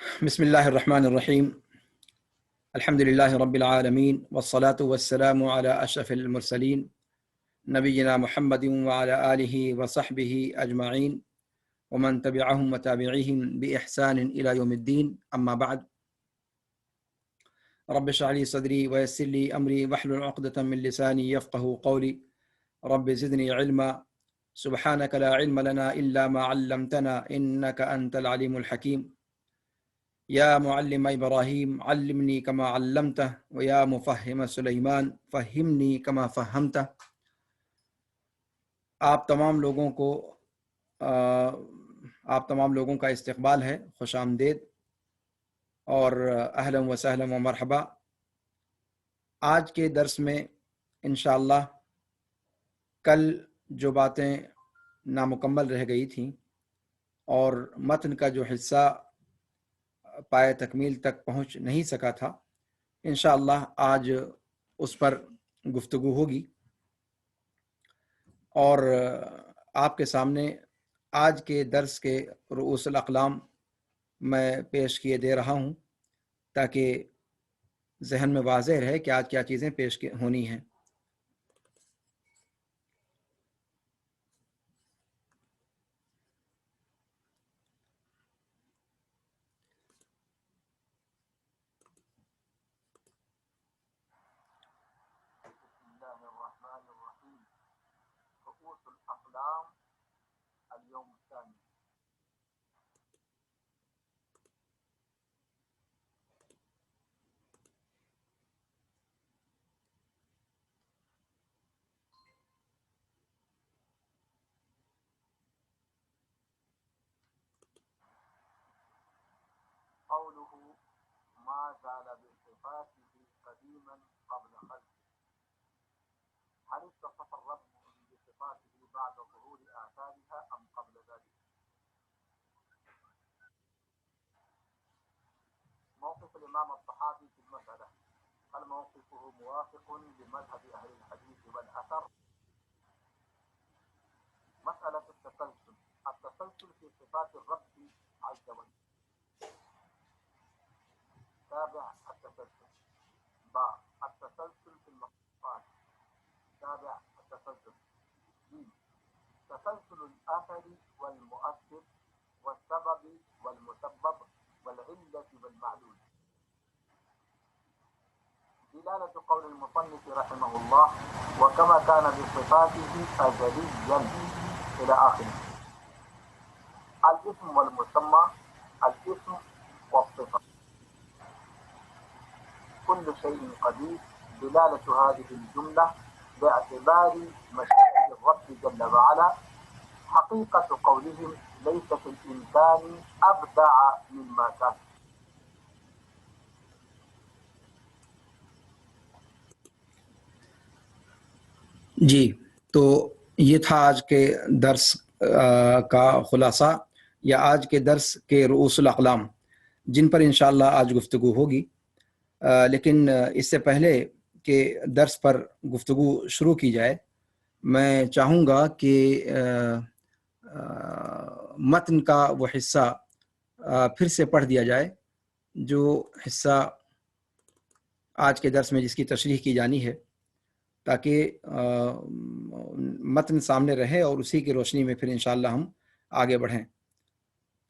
بسم اللہ الرحمن الرحیم الحمد للہ رب العالمین والصلاة والسلام علی اشرف المرسلین نبینا محمد وعلی آلہ وصحبہ اجمعین ومن تبعہم وتابعیہم بإحسان الی یوم الدین اما بعد رب اشرح لی صدری ویسر لی امری واحلل عقدۃ من لسانی یفقہوا قولی رب زدنی علما سبحانک لا علم لنا الا ما علمتنا انک انت العلیم الحکیم یا معلم ابراہیم علمنی کما علمتہ ویا مفہم سلیمان فہمنی کما فہمتہ۔ آپ تمام لوگوں کا استقبال ہے، خوش آمدید اور اہلا و سہلا و مرحبا۔ آج کے درس میں انشاءاللہ کل جو باتیں نامکمل رہ گئی تھیں اور متن کا جو حصہ پائے تکمیل تک پہنچ نہیں سکا تھا، انشاءاللہ آج اس پر گفتگو ہوگی اور آپ کے سامنے آج کے درس کے رؤوس الاقلام میں پیش کیے دے رہا ہوں تاکہ ذہن میں واضح رہے کہ آج کیا چیزیں پیش ہونی ہیں۔ قوله ما زال بصفاته قديما قبل خلقه، هل اتصف الرب بصفاته بعد ظهور آثارها أم قبل ذلك؟ موقف الإمام الطحاوي في المسألة، هل موقفه موافق لمذهب أهل الحديث والأثر؟ مسألة التسلسل في صفات الرب عز وجل. تابع التسلسل. باء التسلسل في المخلوقات. تابع التسلسل. ب تسلسل الأثر والمؤثر والسبب والمسبب والعلة والمعلول. دلالة قول المصنف رحمه الله وكما كان بصفاته أزليا إلى آخره. الاسم والمسمى، الاسم والصفة، كل شيء قدير. دلالة هذه الجملة باعتبار مشيئة الرب جل وعلا حقيقة قولهم ليس في الإمكان أبدع مما كان. جی، تو یہ تھا آج کے درس کا خلاصہ یا آج کے درس کے رؤوس الاقلام جن پر انشاءاللہ آج گفتگو ہوگی۔ لیکن اس سے پہلے کہ درس پر گفتگو شروع کی جائے، میں چاہوں گا کہ متن کا وہ حصہ پھر سے پڑھ دیا جائے جو حصہ آج کے درس میں جس کی تشریح کی جانی ہے، تاکہ متن سامنے رہے اور اسی کی روشنی میں پھر انشاءاللہ ہم آگے بڑھیں۔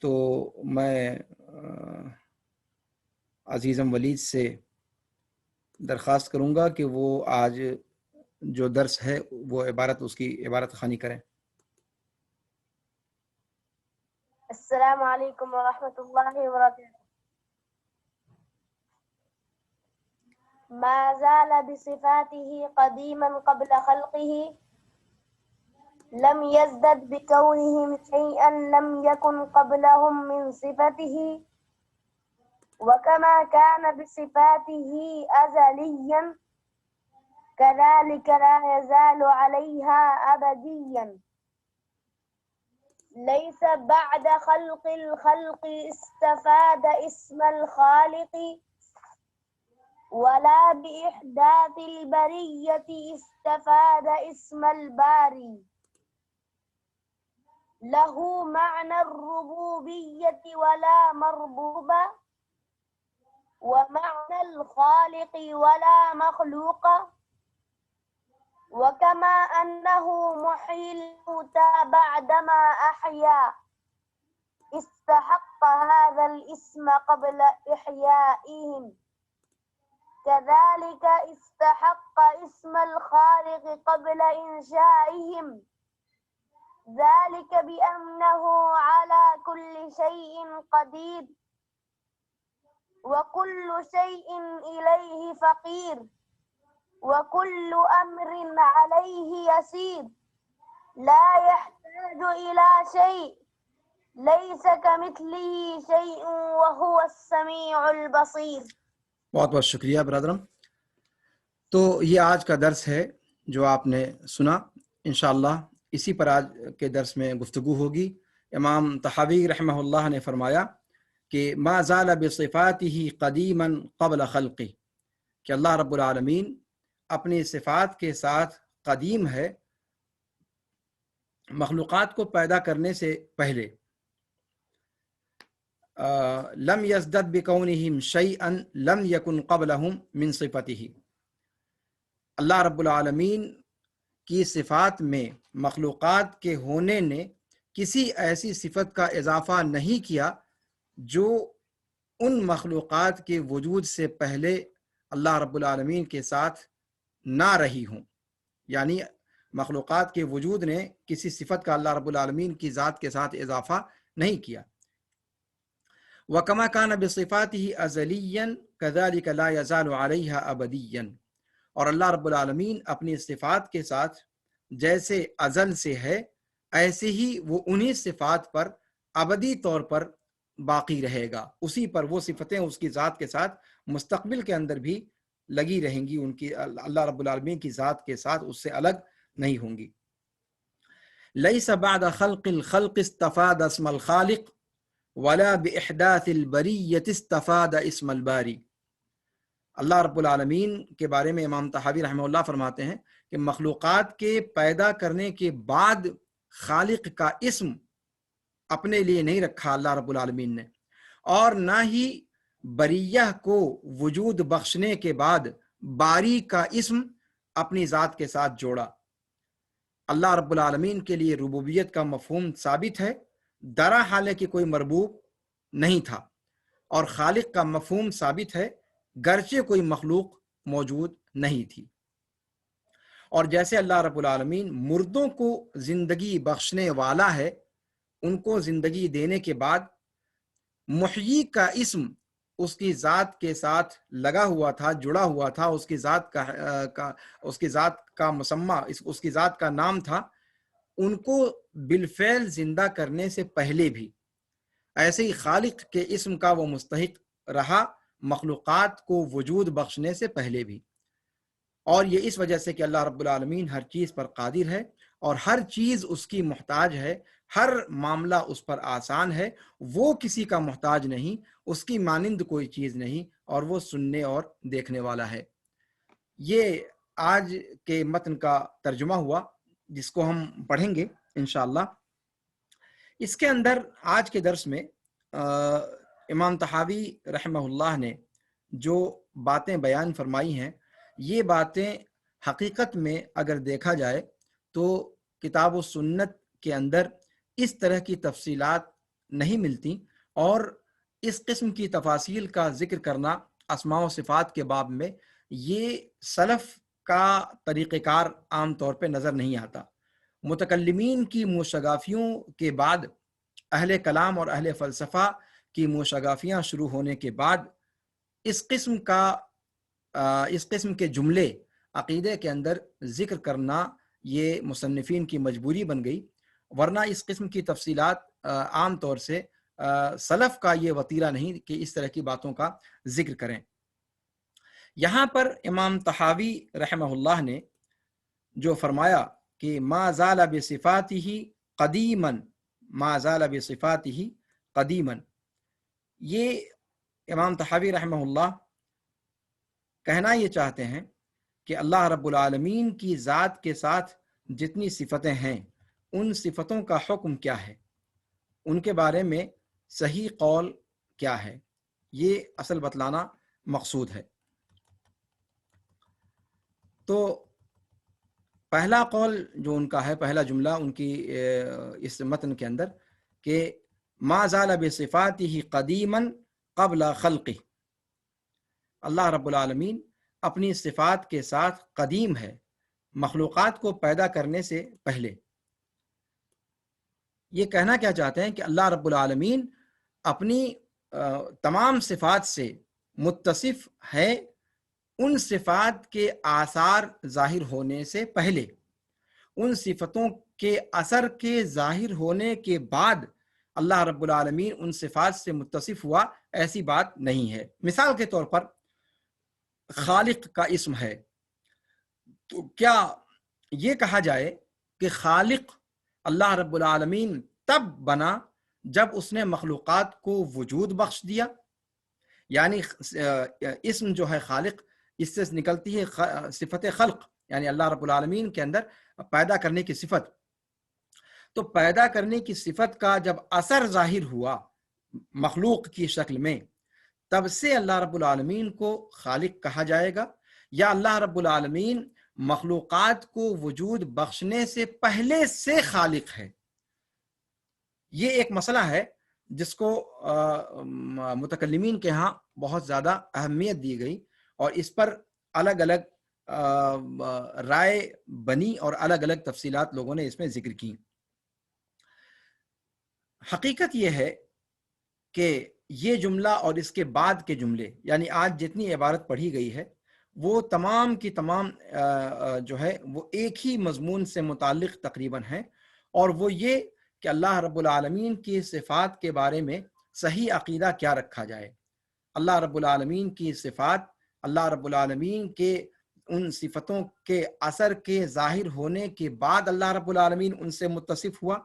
تو میں عزیزم ولید سے درخواست کروں گا کہ وہ آج جو درس ہے وہ اس کی عبارت خوانی کریں۔ السلام علیکم ورحمۃ اللہ وبرکاتہ۔ ما زال بصفاته قديما قبل خلقه لم يزدد بكونهم شيئا لم يكن قبلهم من صفته وكما كان بصفاته أزليا كذلك لا يزال عليها أبديا. ليس بعد خلق الخلق استفاد اسم الخالق ولا بإحداث البرية استفاد اسم الباري. له معنى الربوبية ولا مربوبة ومعنى الخالق ولا مخلوق. وكما أنه محيي الموتى بعدما أحيا استحق هذا الاسم قبل إحيائهم، كذلك استحق اسم الخالق قبل إنشائهم، ذلك بأنه على كل شيء قدير وكل شيء إليه فقير وكل أمر عليه يسير، لا يحتاج إلى شيء، ليس كمثله شيء وهو السميع البصير. بہت بہت شکریہ برادرم. تو یہ آج کا درس ہے جو آپ نے سنا. انشاءاللہ اسی پر آج کے درس میں گفتگو ہوگی. امام طحاوی رحمہ اللہ نے فرمایا کہ ما زال بصفاته قدیما قبل خلقه، کہ اللہ رب العالمین اپنی صفات کے ساتھ قدیم ہے مخلوقات کو پیدا کرنے سے پہلے. لم یزدد بکونہم شیئا لم یکن قبلہم من صفته، اللہ رب العالمین کی صفات میں مخلوقات کے ہونے نے کسی ایسی صفت کا اضافہ نہیں کیا جو ان مخلوقات کے وجود سے پہلے اللہ رب العالمین کے ساتھ نہ رہی ہوں. یعنی مخلوقات کے وجود نے کسی صفت کا اللہ رب العالمین کی ذات کے ساتھ اضافہ نہیں کیا. وَكَمَا كَانَ بِصِفَاتِهِ أَزَلِيًّا كَذَلِكَ لَا يَزَالُ عَلَيْهَا أَبَدِيًّا، اور اللہ رب العالمین اپنی صفات کے ساتھ جیسے ازل سے ہے ایسے ہی وہ انہی صفات پر ابدی طور پر باقی رہے گا. اسی پر وہ صفتیں اس کی ذات کے ساتھ مستقبل کے اندر بھی لگی رہیں گی، ان کی اللہ رب العالمین کی ذات کے ساتھ اس سے الگ نہیں ہوں گی. لیس بعد خلق الخلق استفاد اسم الخالق ولا باحداث البریۃ استفاد اسم الباری. اللہ رب العالمین کے بارے میں امام طحاوی رحمہ اللہ فرماتے ہیں کہ مخلوقات کے پیدا کرنے کے بعد خالق کا اسم اپنے لیے نہیں رکھا اللہ رب العالمین نے، اور نہ ہی بریہ کو وجود بخشنے کے بعد باری کا اسم اپنی ذات کے ساتھ جوڑا. اللہ رب العالمین کے لیے ربوبیت کا مفہوم ثابت ہے، درا حال کہ کوئی مربوب نہیں تھا، اور خالق کا مفہوم ثابت ہے گرچہ کوئی مخلوق موجود نہیں تھی. اور جیسے اللہ رب العالمین مردوں کو زندگی بخشنے والا ہے، ان کو زندگی دینے کے بعد محیی کا اسم اس کی ذات کے ساتھ لگا ہوا تھا، جڑا ہوا تھا، اس کی ذات کا مسمى، اس کی ذات کا نام تھا، ان کو بالفعل زندہ کرنے سے پہلے بھی. ایسے ہی خالق کے اسم کا وہ مستحق رہا مخلوقات کو وجود بخشنے سے پہلے بھی. اور یہ اس وجہ سے کہ اللہ رب العالمین ہر چیز پر قادر ہے اور ہر چیز اس کی محتاج ہے، ہر معاملہ اس پر آسان ہے، وہ کسی کا محتاج نہیں، اس کی مانند کوئی چیز نہیں، اور وہ سننے اور دیکھنے والا ہے. یہ آج کے متن کا ترجمہ ہوا جس کو ہم پڑھیں گے انشاءاللہ. اس کے اندر آج کے درس میں امام طحاوی رحمہ اللہ نے جو باتیں بیان فرمائی ہیں، یہ باتیں حقیقت میں اگر دیکھا جائے تو کتاب و سنت کے اندر اس طرح کی تفصیلات نہیں ملتی، اور اس قسم کی تفاصیل کا ذکر کرنا اسماء و صفات کے باب میں یہ سلف کا طریقہ کار عام طور پہ نظر نہیں آتا. متکلمین کی موشگافیوں کے بعد، اہل کلام اور اہل فلسفہ کی موشگافیاں شروع ہونے کے بعد اس قسم کے جملے عقیدے کے اندر ذکر کرنا یہ مصنفین کی مجبوری بن گئی، ورنہ اس قسم کی تفصیلات عام طور سے سلف کا یہ وطیرہ نہیں کہ اس طرح کی باتوں کا ذکر کریں. یہاں پر امام طحاوی رحمہ اللہ نے جو فرمایا کہ ما زال بصفاتہ قدیما، ما زال بصفاتہ قدیما، یہ امام طحاوی رحمہ اللہ کہنا یہ چاہتے ہیں کہ اللہ رب العالمین کی ذات کے ساتھ جتنی صفتیں ہیں ان صفتوں کا حکم کیا ہے، ان کے بارے میں صحیح قول کیا ہے، یہ اصل بتلانا مقصود ہے۔ تو پہلا قول جو ان کا ہے، پہلا جملہ ان کی اس متن کے اندر کہ ما زال بصفاته قدیما قبل خلقه، اللہ رب العالمین اپنی صفات کے ساتھ قدیم ہے مخلوقات کو پیدا کرنے سے پہلے۔ یہ کہنا کیا چاہتے ہیں کہ اللہ رب العالمین اپنی تمام صفات سے متصف ہے ان صفات کے آثار ظاہر ہونے سے پہلے۔ ان صفتوں کے اثر کے ظاہر ہونے کے بعد اللہ رب العالمین ان صفات سے متصف ہوا، ایسی بات نہیں ہے۔ مثال کے طور پر خالق کا اسم ہے، تو کیا یہ کہا جائے کہ خالق اللہ رب العالمین تب بنا جب اس نے مخلوقات کو وجود بخش دیا؟ یعنی اسم جو ہے خالق، اس سے نکلتی ہے صفت خلق، یعنی اللہ رب العالمین کے اندر پیدا کرنے کی صفت۔ تو پیدا کرنے کی صفت کا جب اثر ظاہر ہوا مخلوق کی شکل میں، تب سے اللہ رب العالمین کو خالق کہا جائے گا، یا اللہ رب العالمین مخلوقات کو وجود بخشنے سے پہلے سے خالق ہے؟ یہ ایک مسئلہ ہے جس کو متکلمین کے ہاں بہت زیادہ اہمیت دی گئی، اور اس پر الگ الگ رائے بنی اور الگ الگ تفصیلات لوگوں نے اس میں ذکر کی۔ حقیقت یہ ہے کہ یہ جملہ اور اس کے بعد کے جملے، یعنی آج جتنی عبارت پڑھی گئی ہے، وہ تمام کی تمام جو ہے وہ ایک ہی مضمون سے متعلق تقریباً ہیں، اور وہ یہ کہ اللہ رب العالمین کی صفات کے بارے میں صحیح عقیدہ کیا رکھا جائے۔ اللہ رب العالمین کی صفات، اللہ رب العالمین کے ان صفتوں کے اثر کے ظاہر ہونے کے بعد اللہ رب العالمین ان سے متصف ہوا،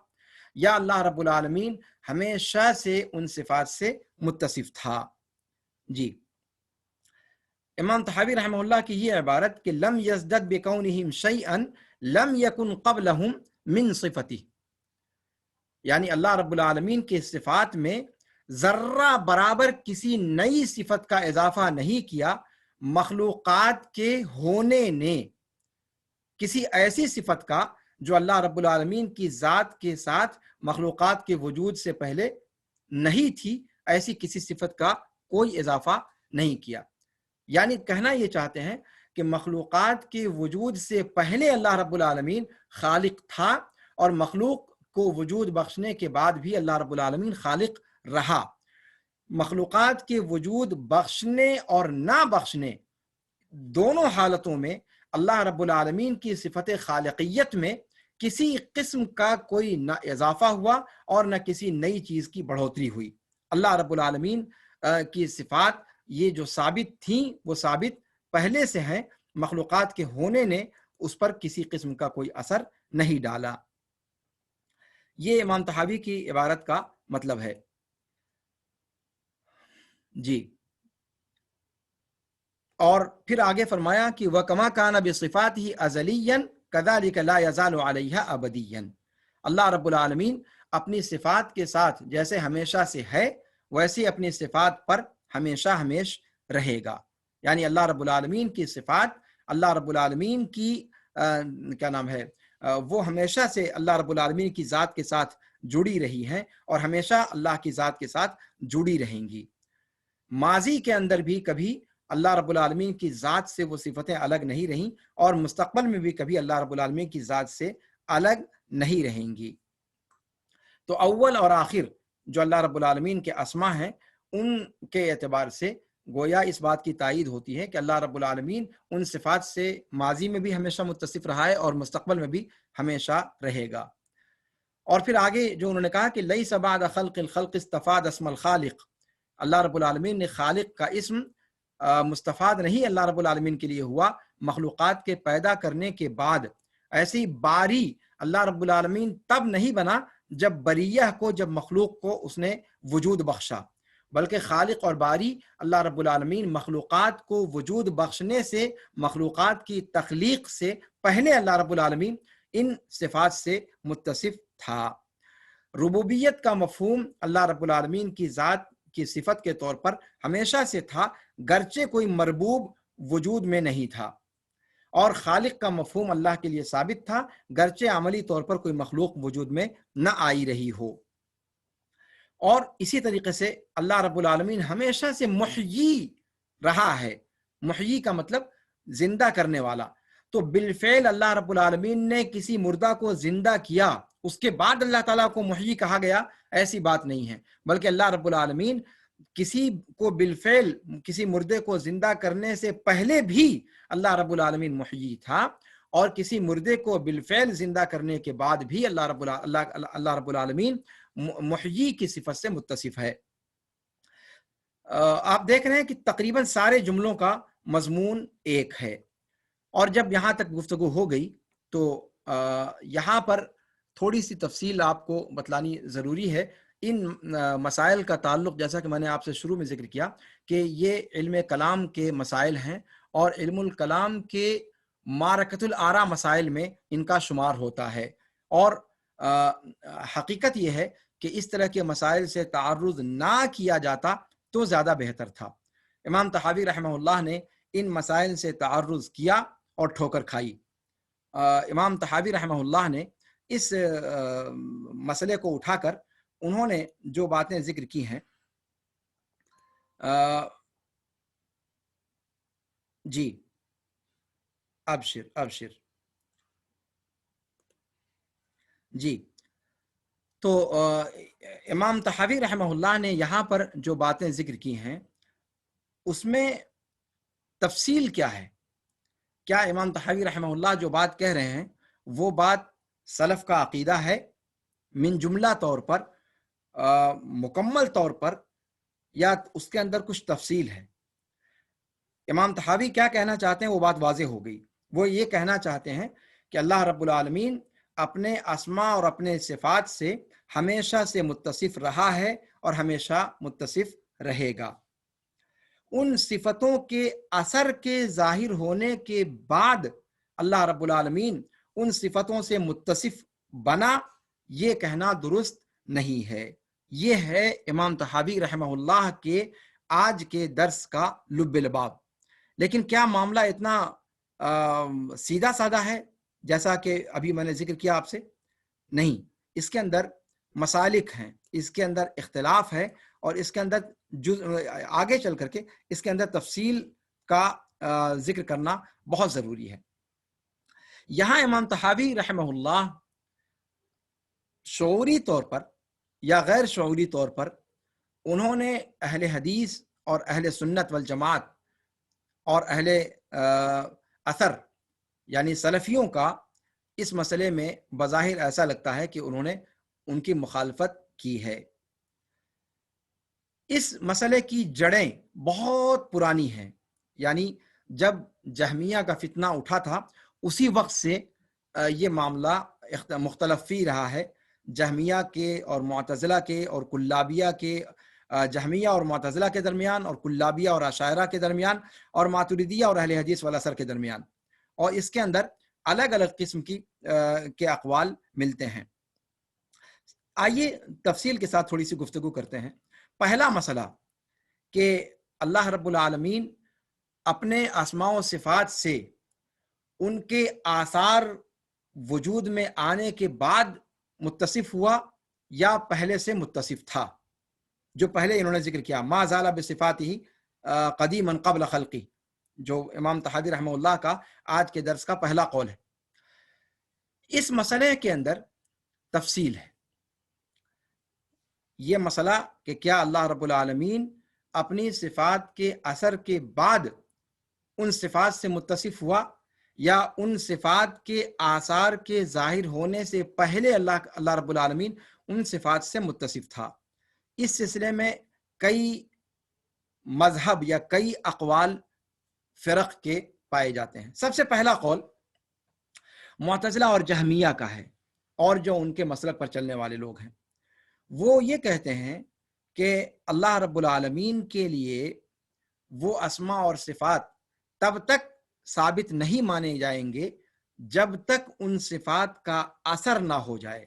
یا اللہ رب العالمین ہمیشہ سے ان صفات سے متصف تھا۔ جی، امام طحاوی رحمہ اللہ کی یہ عبارت کہ لم یزدد بکونہم شیئا لم یکن قبلہم من صفتی، یعنی اللہ رب العالمین کے صفات میں ذرہ برابر کسی نئی صفت کا اضافہ نہیں کیا مخلوقات کے ہونے نے، کسی ایسی صفت کا جو اللہ رب العالمین کی ذات کے ساتھ مخلوقات کے وجود سے پہلے نہیں تھی، ایسی کسی صفت کا کوئی اضافہ نہیں کیا۔ یعنی کہنا یہ چاہتے ہیں کہ مخلوقات کے وجود سے پہلے اللہ رب العالمین خالق تھا، اور مخلوق کو وجود بخشنے کے بعد بھی اللہ رب العالمین خالق رہا۔ مخلوقات کے وجود بخشنے اور نہ بخشنے دونوں حالتوں میں اللہ رب العالمین کی صفت خالقیت میں کسی قسم کا کوئی نہ اضافہ ہوا اور نہ کسی نئی چیز کی بڑھوتری ہوئی۔ اللہ رب العالمین کی صفات یہ جو ثابت تھیں وہ ثابت پہلے سے ہیں، مخلوقات کے ہونے نے اس پر کسی قسم کا کوئی اثر نہیں ڈالا۔ یہ امام طحاوی کی عبارت کا مطلب ہے۔ جی، اور پھر آگے فرمایا کہ وَكَمَا كَانَ بِصِفَاتِهِ أَزَلِيًّا كَذَلِكَ لَا يَزَالُ عَلَيْهَا أَبَدِيًّا، اللہ رب العالمین اپنی صفات کے ساتھ جیسے ہمیشہ سے ہے ویسے اپنی صفات پر ہمیشہ ہمیش رہے گا۔ یعنی اللہ رب العالمین کی صفات، اللہ رب العالمین کی کیا نام ہے، وہ ہمیشہ سے اللہ رب العالمین کی ذات کے ساتھ جڑی رہی ہیں اور ہمیشہ اللہ کی ذات کے ساتھ جڑی رہیں گی۔ ماضی کے اندر بھی کبھی اللہ رب العالمین کی ذات سے وہ صفتیں الگ نہیں رہیں، اور مستقبل میں بھی کبھی اللہ رب العالمین کی ذات سے الگ نہیں رہیں گی۔ تو اول اور آخر جو اللہ رب العالمین کے اسما ہیں، ان کے اعتبار سے گویا اس بات کی تائید ہوتی ہے کہ اللہ رب العالمین ان صفات سے ماضی میں بھی ہمیشہ متصف رہا ہے اور مستقبل میں بھی ہمیشہ رہے گا۔ اور پھر آگے جو انہوں نے کہا کہ لیس بعد خلق الخلق استفاد اسم الخالق، اللہ رب العالمین نے خالق کا اسم مستفاد نہیں اللہ رب العالمین کے لیے ہوا مخلوقات کے پیدا کرنے کے بعد۔ ایسی باری اللہ رب العالمین تب نہیں بنا جب بریہ کو، جب مخلوق کو اس نے وجود بخشا، بلکہ خالق اور باری اللہ رب العالمین مخلوقات کو وجود بخشنے سے، مخلوقات کی تخلیق سے پہلے اللہ رب العالمین ان صفات سے متصف تھا۔ ربوبیت کا مفہوم اللہ رب العالمین کی ذات کی صفت کے طور پر ہمیشہ سے تھا، گرچہ کوئی مربوب وجود میں نہیں تھا، اور خالق کا مفہوم اللہ کے لیے ثابت تھا، گرچہ عملی طور پر کوئی مخلوق وجود میں نہ آئی رہی ہو۔ اور اسی طریقے سے اللہ رب العالمین ہمیشہ سے محیی رہا ہے۔ محیی کا مطلب زندہ کرنے والا، تو بالفعل اللہ رب العالمین نے کسی مردہ کو زندہ کیا، اس کے بعد اللہ تعالیٰ کو محیی کہا گیا، ایسی بات نہیں ہے، بلکہ اللہ رب العالمین کسی کو بالفعل کسی مردے کو زندہ کرنے سے پہلے بھی اللہ رب العالمین محیی تھا، اور کسی مردے کو بالفعل زندہ کرنے کے بعد بھی اللہ رب العالمین محیی کی صفت سے متصف ہے۔ آپ دیکھ رہے ہیں کہ تقریباً سارے جملوں کا مضمون ایک ہے، اور جب یہاں تک گفتگو ہو گئی تو یہاں پر تھوڑی سی تفصیل آپ کو بتلانی ضروری ہے۔ ان مسائل کا تعلق، جیسا کہ میں نے آپ سے شروع میں ذکر کیا، کہ یہ علم کلام کے مسائل ہیں، اور علم الکلام کے معرکۃ الآراء مسائل میں ان کا شمار ہوتا ہے، اور حقیقت یہ ہے کہ اس طرح کے مسائل سے تعرض نہ کیا جاتا تو زیادہ بہتر تھا۔ امام طحاوی رحمہ اللہ نے ان مسائل سے تعرض کیا اور ٹھوکر کھائی۔ امام طحاوی رحمہ اللہ نے اس مسئلے کو اٹھا کر انہوں نے جو باتیں ذکر کی ہیں، جی ابشر جی، تو امام طحاوی رحمہ اللہ نے یہاں پر جو باتیں ذکر کی ہیں اس میں تفصیل کیا ہے؟ کیا امام طحاوی رحمہ اللہ جو بات کہہ رہے ہیں وہ بات سلف کا عقیدہ ہے من جملہ طور پر، مکمل طور پر، یا اس کے اندر کچھ تفصیل ہے؟ امام طحاوی کیا کہنا چاہتے ہیں وہ بات واضح ہو گئی۔ وہ یہ کہنا چاہتے ہیں کہ اللہ رب العالمین اپنے اسماء اور اپنے صفات سے ہمیشہ سے متصف رہا ہے اور ہمیشہ متصف رہے گا۔ ان صفتوں کے اثر کے ظاہر ہونے کے بعد اللہ رب العالمین ان صفتوں سے متصف بنا، یہ کہنا درست نہیں ہے۔ یہ ہے امام طحاوی رحمہ اللہ کے آج کے درس کا لب لباب۔ لیکن کیا معاملہ اتنا سیدھا سادہ ہے جیسا کہ ابھی میں نے ذکر کیا آپ سے؟ نہیں، اس کے اندر مسالک ہیں، اس کے اندر اختلاف ہے، اور اس کے اندر آگے چل کر کے اس کے اندر تفصیل کا ذکر کرنا بہت ضروری ہے۔ یہاں امام طحاوی رحمہ اللہ شعوری طور پر یا غیر شعوری طور پر انہوں نے اہل حدیث اور اہل سنت والجماعت اور اہل اثر یعنی سلفیوں کا اس مسئلے میں بظاہر ایسا لگتا ہے کہ انہوں نے ان کی مخالفت کی ہے۔ اس مسئلے کی جڑیں بہت پرانی ہیں، یعنی جب جہمیہ کا فتنہ اٹھا تھا اسی وقت سے یہ معاملہ مختلف فی رہا ہے، جہمیہ کے اور معتزلہ کے اور کلابیہ کے، جہمیہ اور معتزلہ کے درمیان، اور کلابیہ اور عشائرہ کے درمیان، اور ماتریدیہ اور اہل حدیث والاثر کے درمیان، اور اس کے اندر الگ الگ قسم کے اقوال ملتے ہیں۔ آئیے تفصیل کے ساتھ تھوڑی سی گفتگو کرتے ہیں۔ پہلا مسئلہ کہ اللہ رب العالمین اپنے اسماء و صفات سے ان کے آثار وجود میں آنے کے بعد متصف ہوا یا پہلے سے متصف تھا؟ جو پہلے انہوں نے ذکر کیا، ما زال بصفاتہ قدیما قبل خلقی، جو امام طحاوی رحمہ اللہ کا آج کے درس کا پہلا قول ہے۔ اس مسئلے کے اندر تفصیل ہے۔ یہ مسئلہ کہ کیا اللہ رب العالمین اپنی صفات کے اثر کے بعد ان صفات سے متصف ہوا یا ان صفات کے آثار کے ظاہر ہونے سے پہلے اللہ رب العالمین ان صفات سے متصف تھا؟ اس سلسلے میں کئی مذہب یا کئی اقوال فرق کے پائے جاتے ہیں۔ سب سے پہلا قول معتزلہ اور جہمیہ کا ہے، اور جو ان کے مسلک پر چلنے والے لوگ ہیں وہ یہ کہتے ہیں کہ اللہ رب العالمین کے لیے وہ اسماء اور صفات تب تک ثابت نہیں مانے جائیں گے جب تک ان صفات کا اثر نہ ہو جائے۔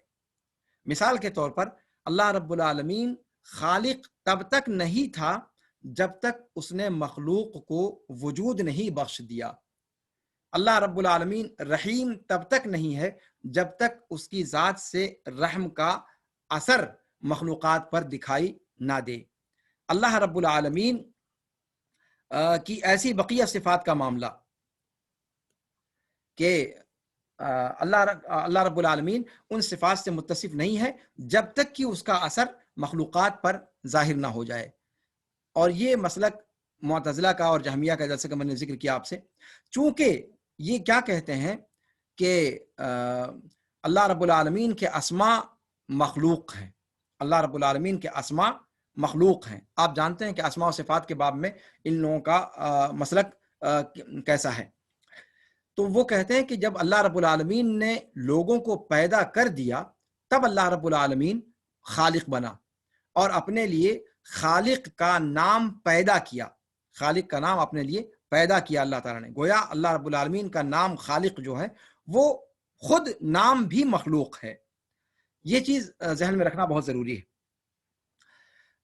مثال کے طور پر اللہ رب العالمین خالق تب تک نہیں تھا جب تک اس نے مخلوق کو وجود نہیں بخش دیا. اللہ رب العالمین رحیم تب تک نہیں ہے جب تک اس کی ذات سے رحم کا اثر مخلوقات پر دکھائی نہ دے. اللہ رب العالمین کی ایسی بقیہ صفات کا معاملہ کہ اللہ رب العالمین ان صفات سے متصف نہیں ہے جب تک کہ اس کا اثر مخلوقات پر ظاہر نہ ہو جائے. اور یہ مسلک معتزلہ کا اور جہمیہ کا جیسے کہ میں نے ذکر کیا آپ سے، چونکہ یہ کیا کہتے ہیں کہ اللہ رب العالمین کے اسماء مخلوق ہیں. اللہ رب العالمین کے اسماء مخلوق ہیں. آپ جانتے ہیں کہ اسماء و صفات کے باب میں ان لوگوں کا مسلک کیسا ہے. تو وہ کہتے ہیں کہ جب اللہ رب العالمین نے لوگوں کو پیدا کر دیا تب اللہ رب العالمین خالق بنا اور اپنے لیے خالق کا نام پیدا کیا. خالق کا نام اپنے لیے پیدا کیا اللہ تعالیٰ نے. گویا اللہ رب العالمین کا نام خالق جو ہے وہ خود نام بھی مخلوق ہے. یہ چیز ذہن میں رکھنا بہت ضروری ہے.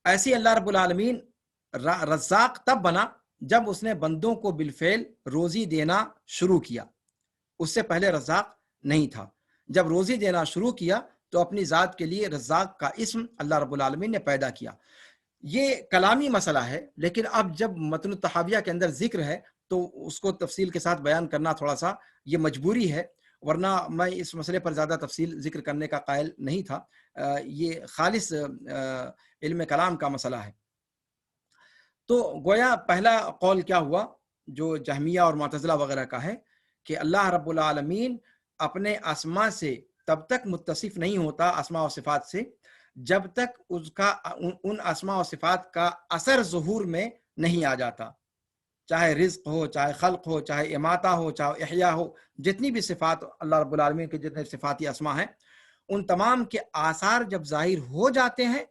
ایسی اللہ رب العالمین رزاق تب بنا جب اس نے بندوں کو بالفعل روزی دینا شروع کیا. اس سے پہلے رزاق نہیں تھا. جب روزی دینا شروع کیا تو اپنی ذات کے لیے رزاق کا اسم اللہ رب العالمین نے پیدا کیا. یہ کلامی مسئلہ ہے، لیکن اب جب متن التحاویہ کے اندر ذکر ہے تو اس کو تفصیل کے ساتھ بیان کرنا تھوڑا سا یہ مجبوری ہے، ورنہ میں اس مسئلے پر زیادہ تفصیل ذکر کرنے کا قائل نہیں تھا. یہ خالص علم کلام کا مسئلہ ہے. تو گویا پہلا قول کیا ہوا جو جہمیہ اور معتزلہ وغیرہ کا ہے کہ اللہ رب العالمین اپنے اسماء سے تب تک متصف نہیں ہوتا، اسماء و صفات سے، جب تک اس کا ان اسماء و صفات کا اثر ظہور میں نہیں آ جاتا. چاہے رزق ہو، چاہے خلق ہو، چاہے اماتہ ہو، چاہے احیاء ہو، جتنی بھی صفات اللہ رب العالمین کے جتنے صفاتی اسماء ہیں ان تمام کے آثار جب ظاہر ہو جاتے ہیں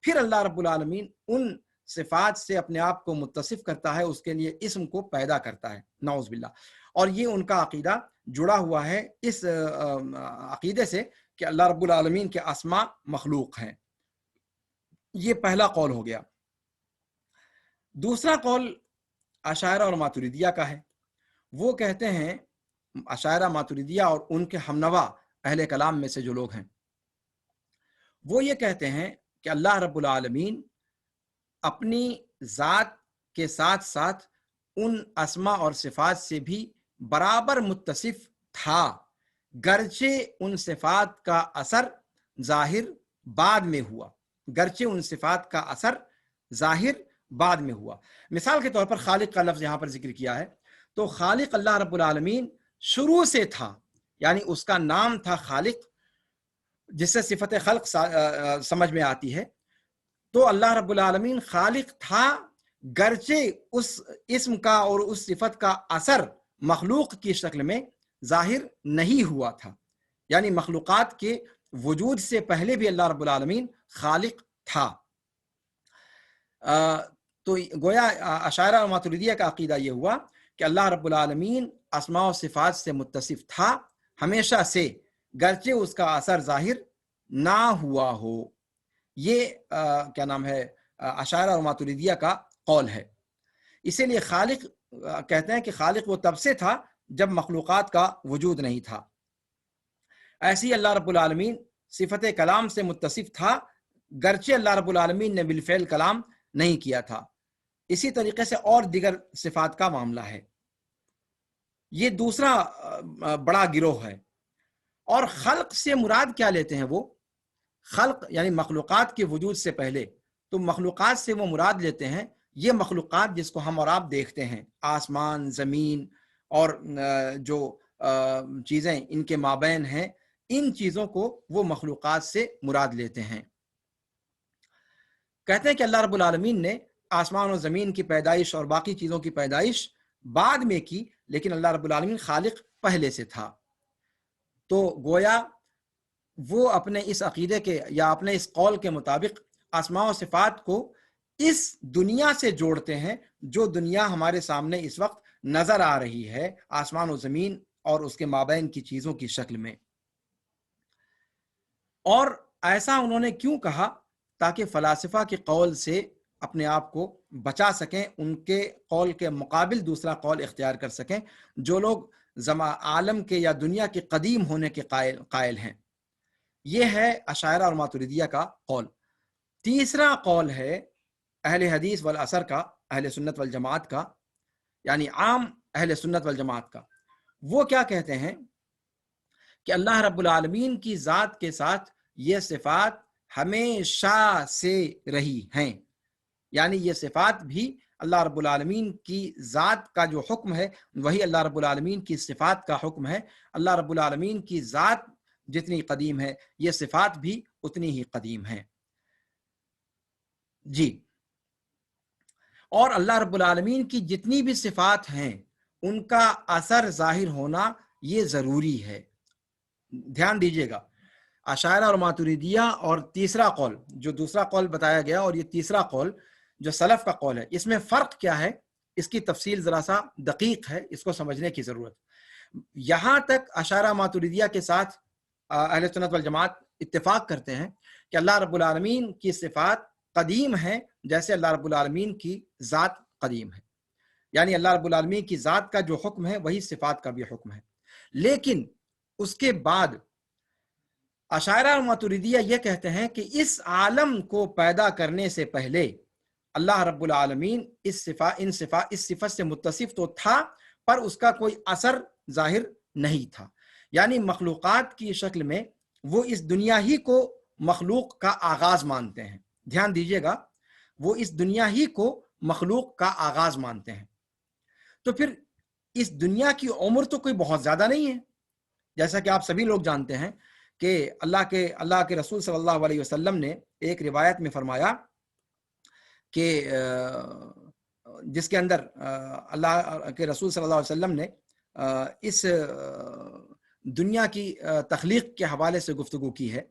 پھر اللہ رب العالمین ان صفات سے اپنے آپ کو متصف کرتا ہے، اس کے لیے اسم کو پیدا کرتا ہے. نعوذ باللہ. اور یہ ان کا عقیدہ جڑا ہوا ہے اس عقیدے سے کہ اللہ رب العالمین کے اسماء مخلوق ہیں. یہ پہلا قول ہو گیا. دوسرا قول اشاعرہ اور ماتریدیہ کا ہے. وہ کہتے ہیں، اشاعرہ ماتریدیہ اور ان کے ہمنوا اہل کلام میں سے جو لوگ ہیں، وہ یہ کہتے ہیں کہ اللہ رب العالمین اپنی ذات کے ساتھ ساتھ ان اسماء اور صفات سے بھی برابر متصف تھا، گرچہ ان صفات کا اثر ظاہر بعد میں ہوا. گرچہ ان صفات کا اثر ظاہر بعد میں ہوا. مثال کے طور پر خالق کا لفظ یہاں پر ذکر کیا ہے تو خالق اللہ رب العالمین شروع سے تھا، یعنی اس کا نام تھا خالق، جس سے صفت خلق سمجھ میں آتی ہے. تو اللہ رب العالمین خالق تھا گرچہ اس اسم کا اور اس صفت کا اثر مخلوق کی شکل میں ظاہر نہیں ہوا تھا. یعنی مخلوقات کے وجود سے پہلے بھی اللہ رب العالمین خالق تھا. تو گویا اشاعرہ اور ماتریدیہ کا عقیدہ یہ ہوا کہ اللہ رب العالمین اسماء و صفات سے متصف تھا ہمیشہ سے، گرچہ اس کا اثر ظاہر نہ ہوا ہو. یہ کیا نام ہے اشاعرہ اور ماتریدیہ کا قول ہے. اسی لیے خالق کہتے ہیں کہ خالق وہ تب سے تھا جب مخلوقات کا وجود نہیں تھا. ایسی اللہ رب العالمین صفت کلام سے متصف تھا گرچہ اللہ رب العالمین نے بالفعل کلام نہیں کیا تھا. اسی طریقے سے اور دیگر صفات کا معاملہ ہے. یہ دوسرا بڑا گروہ ہے. اور خلق سے مراد کیا لیتے ہیں وہ؟ خلق یعنی مخلوقات کے وجود سے پہلے. تو مخلوقات سے وہ مراد لیتے ہیں یہ مخلوقات جس کو ہم اور آپ دیکھتے ہیں، آسمان، زمین اور جو چیزیں ان کے مابین ہیں، ان چیزوں کو وہ مخلوقات سے مراد لیتے ہیں. کہتے ہیں کہ اللہ رب العالمین نے آسمان و زمین کی پیدائش اور باقی چیزوں کی پیدائش بعد میں کی، لیکن اللہ رب العالمین خالق پہلے سے تھا. تو گویا وہ اپنے اس عقیدے کے یا اپنے اس قول کے مطابق اسماء و صفات کو اس دنیا سے جوڑتے ہیں جو دنیا ہمارے سامنے اس وقت نظر آ رہی ہے، آسمان و زمین اور اس کے مابین کی چیزوں کی شکل میں. اور ایسا انہوں نے کیوں کہا؟ تاکہ فلاسفہ کے قول سے اپنے آپ کو بچا سکیں، ان کے قول کے مقابل دوسرا قول اختیار کر سکیں جو لوگ عالم کے یا دنیا کے قدیم ہونے کے قائل ہیں۔ یہ ہے اشاعرہ اور ماتریدیہ کا قول۔ تیسرا قول ہے اہل حدیث والاثر کا، اہل سنت والجماعت کا، یعنی عام اہل سنت والجماعت کا۔ وہ کیا کہتے ہیں کہ اللہ رب العالمین کی ذات کے ساتھ یہ صفات ہمیشہ سے رہی ہیں، یعنی یہ صفات بھی اللہ رب العالمین کی ذات کا جو حکم ہے وہی اللہ رب العالمین کی صفات کا حکم ہے۔ اللہ رب العالمین کی ذات جتنی قدیم ہے یہ صفات بھی اتنی ہی قدیم ہیں۔ جی، اور اللہ رب العالمین کی جتنی بھی صفات ہیں ان کا اثر ظاہر ہونا یہ ضروری ہے۔ دھیان دیجیے گا، اشاعرہ اور ماتریدیہ اور تیسرا قول جو دوسرا قول بتایا گیا اور یہ تیسرا قول جو سلف کا قول ہے، اس میں فرق کیا ہے، اس کی تفصیل ذرا سا دقیق ہے، اس کو سمجھنے کی ضرورت۔ یہاں تک اشاعرہ ماتریدیہ کے ساتھ اہل سنت والجماعت اتفاق کرتے ہیں کہ اللہ رب العالمین کی صفات قدیم ہیں جیسے اللہ رب العالمین کی ذات قدیم ہے، یعنی اللہ رب العالمین کی ذات کا جو حکم ہے وہی صفات کا بھی حکم ہے۔ لیکن اس کے بعد اشاعرہ اور ماتریدیہ یہ کہتے ہیں کہ اس عالم کو پیدا کرنے سے پہلے اللہ رب العالمین اس صفت سے متصف تو تھا پر اس کا کوئی اثر ظاہر نہیں تھا، یعنی مخلوقات کی شکل میں وہ اس دنیا ہی کو مخلوق کا آغاز مانتے ہیں۔ دھیان دیجیے گا، وہ اس دنیا ہی کو مخلوق کا آغاز مانتے ہیں۔ تو پھر اس دنیا کی عمر تو کوئی بہت زیادہ نہیں ہے، جیسا کہ آپ سبھی لوگ جانتے ہیں کہ اللہ کے رسول صلی اللہ علیہ وسلم نے ایک روایت میں فرمایا کہ جس کے اندر اللہ کے رسول صلی اللہ علیہ وسلم نے اس دنیا کی تخلیق کے حوالے سے گفتگو کی ہے،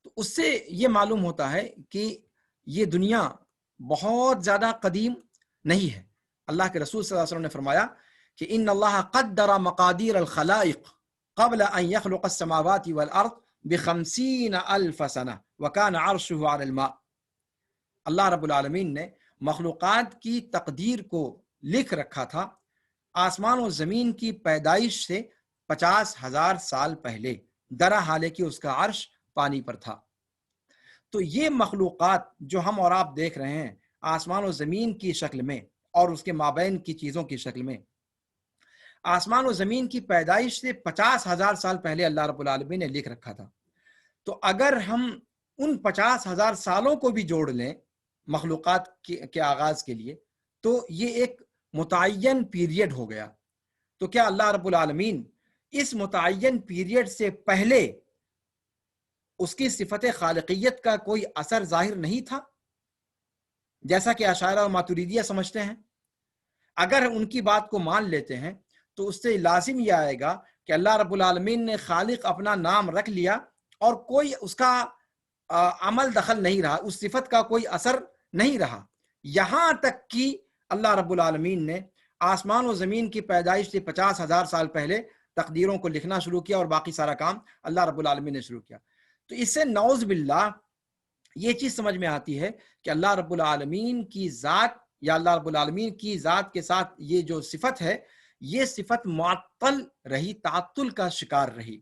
تو اس سے یہ معلوم ہوتا ہے کہ یہ دنیا بہت زیادہ قدیم نہیں ہے۔ اللہ کے رسول صلی اللہ علیہ وسلم نے فرمایا کہ ان اللہ قدر مقادیر الخلائق قبل ان يخلق السماوات والارض ب50,000 سنہ وكان عرشه على الماء۔ اللہ رب العالمین نے مخلوقات کی تقدیر کو لکھ رکھا تھا آسمان و زمین کی پیدائش سے 50,000 سال پہلے، درا حالے کہ اس کا عرش پانی پر تھا۔ تو یہ مخلوقات جو ہم اور آپ دیکھ رہے ہیں آسمان و زمین کی شکل میں اور اس کے مابین کی چیزوں کی شکل میں، آسمان و زمین کی پیدائش سے 50,000 سال پہلے اللہ رب العالمین نے لکھ رکھا تھا۔ تو اگر ہم ان 50,000 سالوں کو بھی جوڑ لیں مخلوقات کے آغاز کے لیے تو یہ ایک متعین پیریڈ ہو گیا۔ تو کیا اللہ رب العالمین اس متعین پیریڈ سے پہلے اس کی صفت خالقیت کا کوئی اثر ظاہر نہیں تھا جیسا کہ اشاعرہ و ماتریدیہ سمجھتے ہیں؟ اگر ان کی بات کو مان لیتے ہیں تو اس سے لازم یہ آئے گا کہ اللہ رب العالمین نے خالق اپنا نام رکھ لیا اور کوئی اس کا عمل دخل نہیں رہا، اس صفت کا کوئی اثر نہیں رہا، یہاں تک کہ اللہ رب العالمین نے آسمان و زمین کی پیدائش سے 50,000 سال پہلے تقدیروں کو لکھنا شروع کیا اور باقی سارا کام اللہ رب العالمین نے شروع کیا۔ تو اس سے نعوذ باللہ یہ چیز سمجھ میں آتی ہے کہ اللہ رب العالمین کی ذات یا اللہ رب العالمین کی ذات کے ساتھ یہ جو صفت ہے یہ صفت معطل رہی، تعطل کا شکار رہی۔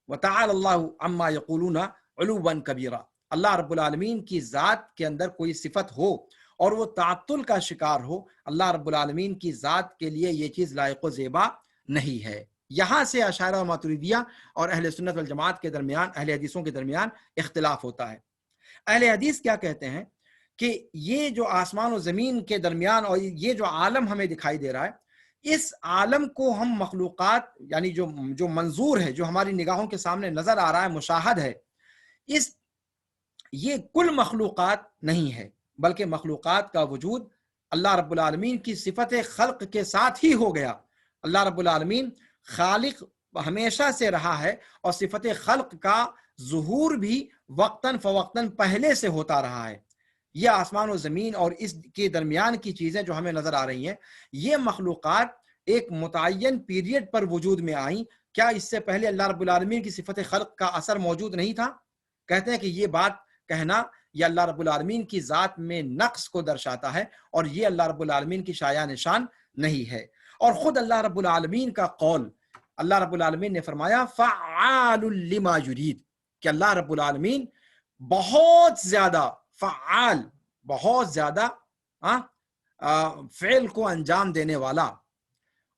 وَتَعَالَى اللَّهُ عَمَّا يَقُولُونَ عُلُوًّا كَبِيرًا۔ اللہ رب العالمین کی ذات کے اندر کوئی صفت ہو اور وہ تعطل کا شکار ہو، اللہ رب العالمین کی ذات کے لیے یہ چیز لائق و زیبا نہیں ہے۔ یہاں سے اشاعرہ و ماتریدیہ اور اہل سنت والجماعت کے درمیان، اہل حدیثوں کے درمیان اختلاف ہوتا ہے۔ اہل حدیث کیا کہتے ہیں کہ یہ جو آسمان و زمین کے درمیان اور یہ جو عالم ہمیں دکھائی دے رہا ہے، اس عالم کو ہم مخلوقات یعنی جو منظور ہے، جو ہماری نگاہوں کے سامنے نظر آ رہا ہے، مشاہد ہے، یہ کل مخلوقات نہیں ہے، بلکہ مخلوقات کا وجود اللہ رب العالمین کی صفت خلق کے ساتھ ہی ہو گیا۔ اللہ رب العالمین خالق ہمیشہ سے رہا ہے اور صفت خلق کا ظہور بھی وقتاً فوقتاً پہلے سے ہوتا رہا ہے۔ یہ آسمان و زمین اور اس کے درمیان کی چیزیں جو ہمیں نظر آ رہی ہیں، یہ مخلوقات ایک متعین پیریڈ پر وجود میں آئیں۔ کیا اس سے پہلے اللہ رب العالمین کی صفت خلق کا اثر موجود نہیں تھا؟ کہتے ہیں کہ یہ بات کہنا یہ اللہ رب العالمین کی ذات میں نقص کو درشاتا ہے اور یہ اللہ رب العالمین کی شایع نشان نہیں ہے۔ اور خود اللہ رب العالمین کا قول، اللہ رب العالمین نے فرمایا فعال لما یرید، کہ اللہ رب العالمین بہت زیادہ فعال، بہت زیادہ فعل کو انجام دینے والا،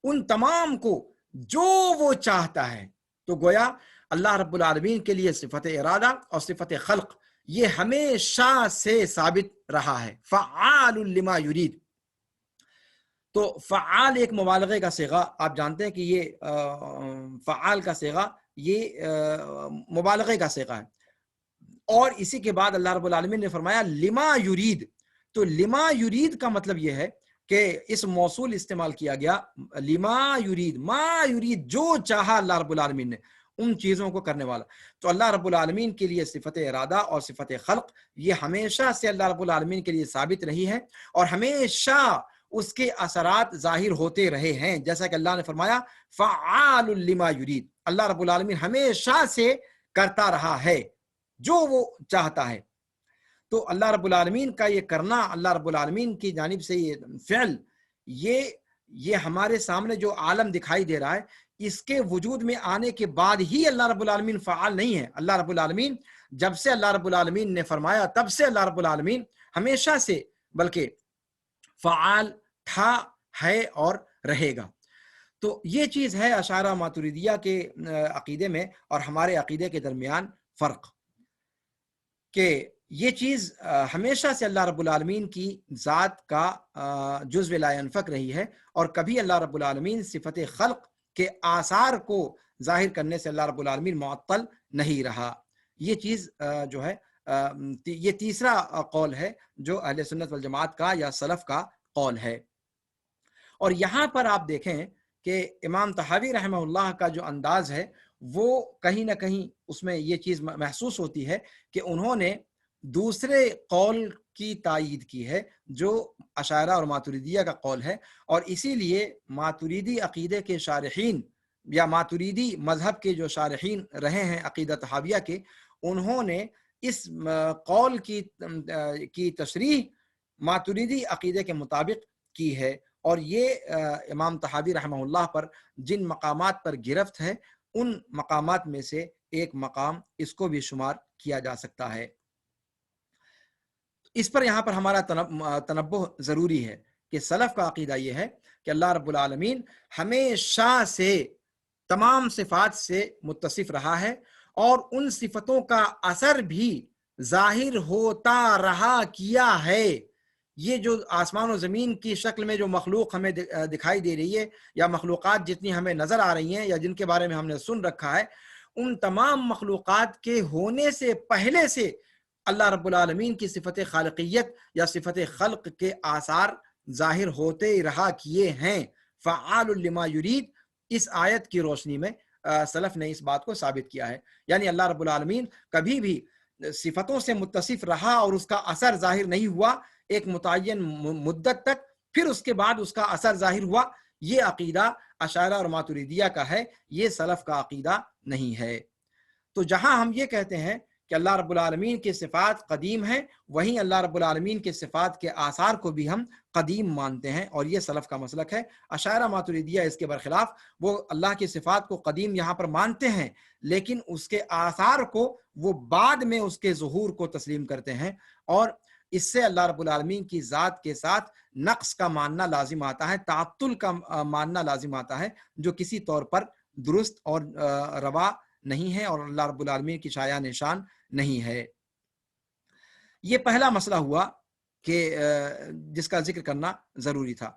ان تمام کو جو وہ چاہتا ہے۔ تو گویا اللہ رب العالمین کے لیے صفت ارادہ اور صفت خلق یہ ہمیشہ سے ثابت رہا ہے، فعال لما یرید۔ تو فعال ایک مبالغے کا صیغہ، آپ جانتے ہیں کہ یہ فعال کا صیغہ یہ مبالغے کا صیغہ ہے، اور اسی کے بعد اللہ رب العالمین نے فرمایا لما یرید۔ تو لما یرید کا مطلب یہ ہے کہ اس موصول استعمال کیا گیا، لما یرید، ما یرید، جو چاہا اللہ رب العالمین نے ان چیزوں کو کرنے والا۔ تو اللہ رب العالمین کے لیے صفت ارادہ اور صفت خلق یہ ہمیشہ سے اللہ رب العالمین کے لیے ثابت رہی ہے، اور ہمیشہ اس کے اثرات ظاہر ہوتے رہے ہیں، جیسا کہ اللہ نے فرمایا فعال لما یرید، اللہ رب العالمین ہمیشہ سے کرتا رہا ہے جو وہ چاہتا ہے۔ تو اللہ رب العالمین کا یہ کرنا، اللہ رب العالمین کی جانب سے یہ فعل، یہ ہمارے سامنے جو عالم دکھائی دے رہا ہے، اس کے وجود میں آنے کے بعد ہی اللہ رب العالمین فعال نہیں ہے۔ اللہ رب العالمین جب سے اللہ رب العالمین نے فرمایا تب سے اللہ رب العالمین ہمیشہ سے بلکہ فعال تھا، ہے اور رہے گا۔ تو یہ چیز ہے اشاعرہ ماتریدیہ کے عقیدے میں اور ہمارے عقیدے کے درمیان فرق، کہ یہ چیز ہمیشہ سے اللہ رب العالمین کی ذات کا جزو لا ينفک رہی ہے، اور کبھی اللہ رب العالمین صفت خلق کے آثار کو ظاہر کرنے سے اللہ رب العالمین معطل نہیں رہا۔ یہ چیز جو ہے یہ تیسرا قول ہے جو اہل سنت والجماعت کا یا سلف کا قول ہے۔ اور یہاں پر آپ دیکھیں کہ امام طحاوی رحمہ اللہ کا جو انداز ہے وہ کہیں نہ کہیں اس میں یہ چیز محسوس ہوتی ہے کہ انہوں نے دوسرے قول کی تائید کی ہے جو اشاعرہ اور ماتریدیہ کا قول ہے، اور اسی لیے ماتریدی عقیدے کے شارحین یا ماتریدی مذہب کے جو شارحین رہے ہیں عقیدہ طحاویہ کے، انہوں نے اس قول کی تشریح ماتریدی عقیدے کے مطابق کی ہے، اور یہ امام طحاوی رحمہ اللہ پر جن مقامات پر گرفت ہے ان مقامات میں سے ایک مقام اس کو بھی شمار کیا جا سکتا ہے۔ اس پر یہاں پر ہمارا تنبہ ضروری ہے کہ سلف کا عقیدہ یہ ہے کہ اللہ رب العالمین ہمیشہ سے تمام صفات سے متصف رہا ہے، اور ان صفتوں کا اثر بھی ظاہر ہوتا رہا کیا ہے۔ یہ جو آسمان و زمین کی شکل میں جو مخلوق ہمیں دکھائی دے رہی ہے، یا مخلوقات جتنی ہمیں نظر آ رہی ہیں یا جن کے بارے میں ہم نے سن رکھا ہے، ان تمام مخلوقات کے ہونے سے پہلے سے اللہ رب العالمین کی صفت خالقیت یا صفت خلق کے آثار ظاہر ہوتے رہا کیے ہیں۔ فعال لما یرید، اس آیت کی روشنی میں سلف نے اس بات کو ثابت کیا ہے، یعنی اللہ رب العالمین کبھی بھی صفتوں سے متصف رہا اور اس کا اثر ظاہر نہیں ہوا ایک متعین مدت تک، پھر اس کے بعد اس کا اثر ظاہر ہوا۔ یہ عقیدہ اشاعرہ اور ماتریدیہ کا ہے، یہ سلف کا عقیدہ نہیں ہے۔ تو جہاں ہم یہ کہتے ہیں کہ اللہ رب العالمین کی صفات قدیم ہیں، وہیں اللہ رب العالمین کے صفات کے آثار کو بھی ہم قدیم مانتے ہیں، اور یہ سلف کا مسلک ہے۔ اشاعرہ ماتریدیہ اس کے برخلاف، وہ اللہ کی صفات کو قدیم یہاں پر مانتے ہیں، لیکن اس کے آثار کو وہ بعد میں اس کے ظہور کو تسلیم کرتے ہیں، اور اس سے اللہ رب العالمین کی ذات کے ساتھ نقص کا ماننا لازم آتا ہے، تعطل کا ماننا لازم آتا ہے، جو کسی طور پر درست اور روا نہیں ہے اور اللہ رب العالمین کی شایع نشان نہیں ہے۔ یہ پہلا مسئلہ ہوا کہ جس کا ذکر کرنا ضروری تھا۔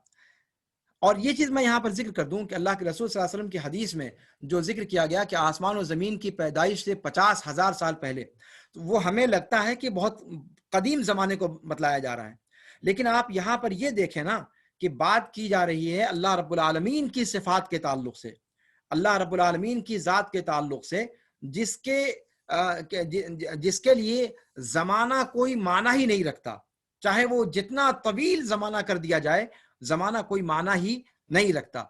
اور یہ چیز میں یہاں پر ذکر کر دوں کہ اللہ کے رسول صلی اللہ علیہ وسلم کی حدیث میں جو ذکر کیا گیا کہ آسمان و زمین کی پیدائش سے 50,000 سال پہلے، تو وہ ہمیں لگتا ہے کہ بہت قدیم زمانے کو بتلایا جا رہا ہے، لیکن آپ یہاں پر یہ دیکھیں نا کہ بات کی جا رہی ہے اللہ رب العالمین کی صفات کے تعلق سے، اللہ رب العالمین کی ذات کے تعلق سے، جس کے لیے زمانہ کوئی معنی ہی نہیں رکھتا، چاہے وہ جتنا طویل زمانہ کر دیا جائے، زمانہ کوئی معنی ہی نہیں رکھتا،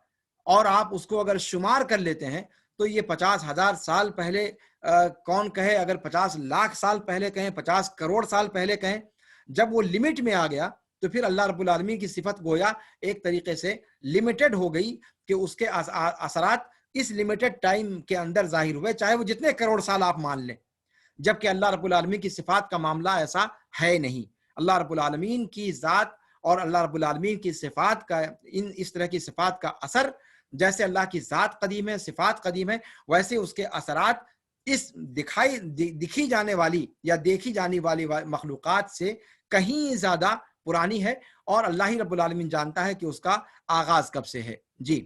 اور آپ اس کو اگر شمار کر لیتے ہیں تو یہ 50,000 سال پہلے کون کہے اگر 50 لاکھ سال پہلے کہیں، 50 کروڑ سال پہلے کہیں، جب وہ لمٹ میں آ گیا تو پھر اللہ رب العالمین کی صفت گویا ایک طریقے سے لمیٹڈ ہو گئی کہ اس کے اثرات اس لمیٹڈ ٹائم کے اندر ظاہر ہوئے، چاہے وہ جتنے کروڑ سال آپ مان لیں، جبکہ اللہ رب العالمین کی صفات کا معاملہ ایسا ہے نہیں۔ اللہ رب العالمین کی ذات اور اللہ رب العالمین کی صفات کا اس طرح کی صفات کا اثر، جیسے اللہ کی ذات قدیم ہے، صفات قدیم ہے، ویسے اس کے اثرات اس دکھی جانے والی یا دیکھی جانے والی مخلوقات سے کہیں زیادہ پرانی ہے، اور اللہ ہی رب العالمین جانتا ہے کہ اس کا آغاز کب سے ہے۔ جی،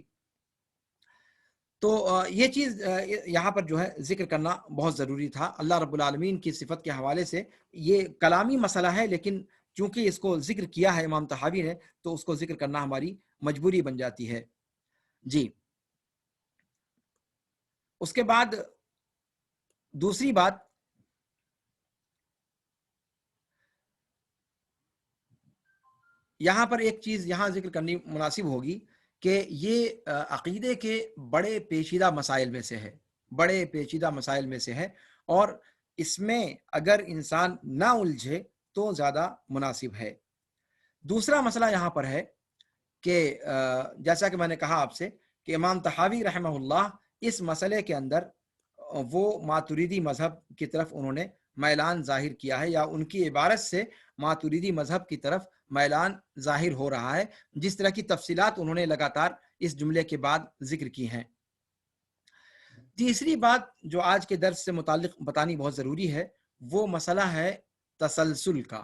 تو یہ چیز یہاں پر جو ہے ذکر کرنا بہت ضروری تھا۔ اللہ رب العالمین کی صفت کے حوالے سے یہ کلامی مسئلہ ہے، لیکن چونکہ اس کو ذکر کیا ہے امام طحاوی نے تو اس کو ذکر کرنا ہماری مجبوری بن جاتی ہے۔ جی، اس کے بعد دوسری بات، یہاں پر ایک چیز یہاں ذکر کرنی مناسب ہوگی کہ یہ عقیدے کے بڑے پیچیدہ مسائل میں سے ہے، بڑے پیچیدہ مسائل میں سے ہے، اور اس میں اگر انسان نہ الجھے تو زیادہ مناسب ہے۔ دوسرا مسئلہ یہاں پر ہے کہ جیسا کہ میں نے کہا آپ سے کہ امام طحاوی رحمہ اللہ اس مسئلے کے اندر وہ ماتریدی مذہب کی طرف انہوں نے میلان ظاہر کیا ہے، یا ان کی عبارت سے ماتریدی مذہب کی طرف میلان ظاہر ہو رہا ہے، جس طرح کی تفصیلات انہوں نے لگاتار اس جملے کے بعد ذکر کی ہیں۔ تیسری بات جو آج کے درس سے متعلق بتانی بہت ضروری ہے، وہ مسئلہ ہے تسلسل کا،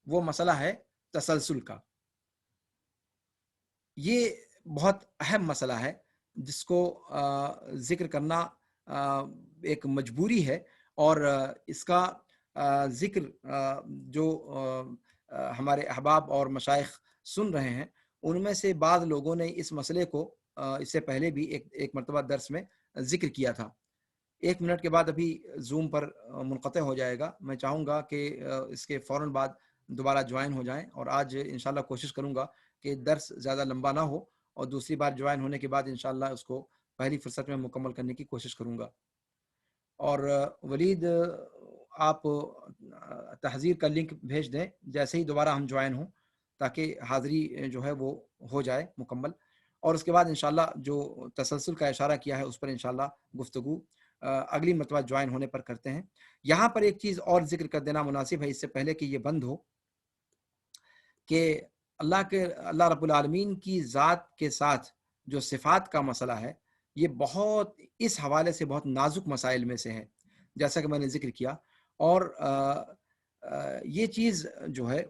وہ مسئلہ ہے تسلسل کا۔ یہ بہت اہم مسئلہ ہے جس کو ذکر کرنا ایک مجبوری ہے، اور اس کا ذکر جو ہمارے احباب اور مشائخ سن رہے ہیں ان میں سے بعض لوگوں نے اس مسئلے کو اس سے پہلے بھی ایک مرتبہ درس میں ذکر کیا تھا۔ 1 منٹ کے بعد ابھی زوم پر منقطع ہو جائے گا، میں چاہوں گا کہ اس کے فوراً بعد دوبارہ جوائن ہو جائیں، اور آج انشاءاللہ کوشش کروں گا کہ درس زیادہ لمبا نہ ہو، اور دوسری بار جوائن ہونے کے بعد انشاءاللہ اس کو پہلی فرصت میں مکمل کرنے کی کوشش کروں گا۔ اور ولید آپ تحذیر کا لنک بھیج دیں جیسے ہی دوبارہ ہم جوائن ہوں، تاکہ حاضری جو ہے وہ ہو جائے مکمل، اور اس کے بعد انشاءاللہ جو تسلسل کا اشارہ کیا ہے اس پر انشاءاللہ گفتگو اگلی مرتبہ جوائن ہونے پر کرتے ہیں۔ یہاں پر ایک چیز اور ذکر کر دینا مناسب ہے اس سے پہلے کہ یہ بند ہو، کہ اللہ رب العالمین کی ذات کے ساتھ جو صفات کا مسئلہ ہے یہ بہت اس حوالے سے بہت نازک مسائل میں سے ہے، جیسا کہ میں نے ذکر کیا، اور یہ چیز جو ہے